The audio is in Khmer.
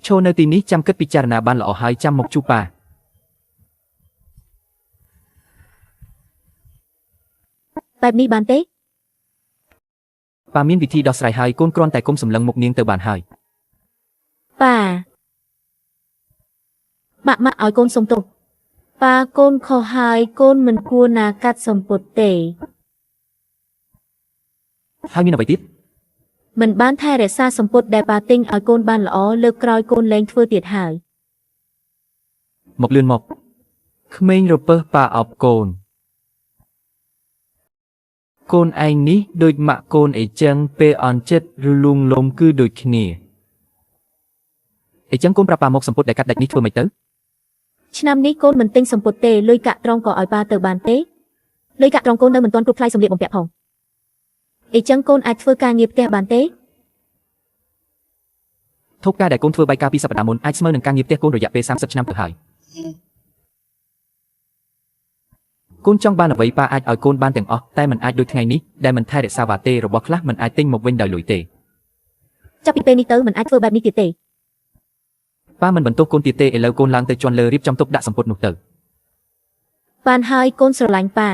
โชว์នៅទីនេះចាំគិតពិចារណាបានល្អហើយចាំមកជួបប៉ា បែបនេះបានទេ ប៉ាមានវិធីដោះស្រាយហើយកូនគ្រាន់តែគុំសម្លឹងមុខនាងទៅបានហើយ ប៉ាម៉ាក់ឲ្យកូនសុំទោសប៉ាកូនខុសហើយកូនមិនគួរណាកាត់សម្ពុតទេ ហើយមានអ្វីទៀត មិនបានថែរក្សាសម្ពុតដែលប៉ាទិញឲ្យកូនបានល្អលើកក្រោយកូនលែងធ្វើទៀតហើយ មកលឿនមកក្មេងរពើសប៉ាអប់កូន កូនឯងនេះដូចម៉ាក់កូនអីចឹងពេលអន់ចិត្តឬលួងលោមគឺដូចគ្នាអីចឹងកូនប្រាប់ប៉ាមកសម្ពុតដែលកាត់ដាច់នេះធ្វើមិនទៅ ឆ្នាំនេះកូនមិនទិញសម្ពុតទេលុយកាក់ត្រង់ក៏ឲ្យប៉ាទៅបានទេលុយកាក់ត្រង់កូននៅមិនទាន់គ្រប់ថ្លៃសម្លៀកបំពាក់ផងអីចឹងកូនអាចធ្វើការងារផ្ទះបានទេ ធូបការដែលកូនធ្វើបាយការពីសប្តាហ៍មុនអាចស្មើនឹងការងារផ្ទះកូនរយៈពេល30ឆ្នាំទៅហើយកូនចង់បានអ្វីប៉ាអាចឲ្យកូនបានទាំងអស់តែមិនអាចដូចថ្ងៃនេះដែលមិនថែរក្សាវ៉ាទេរបស់ខ្លះមិនអាចទិញមកវិញដោយលុយទេ ចាប់ពីពេលនេះទៅមិនអាចធ្វើបែបនេះទៀតទេ ប៉ាមិនបន្ទោសកូនទៀតទេឥឡូវកូនឡើងទៅជន់លើរៀបចំទុកដាក់សម្ពុតនោះទៅ បានហើយកូនស្រឡាញ់ប៉ា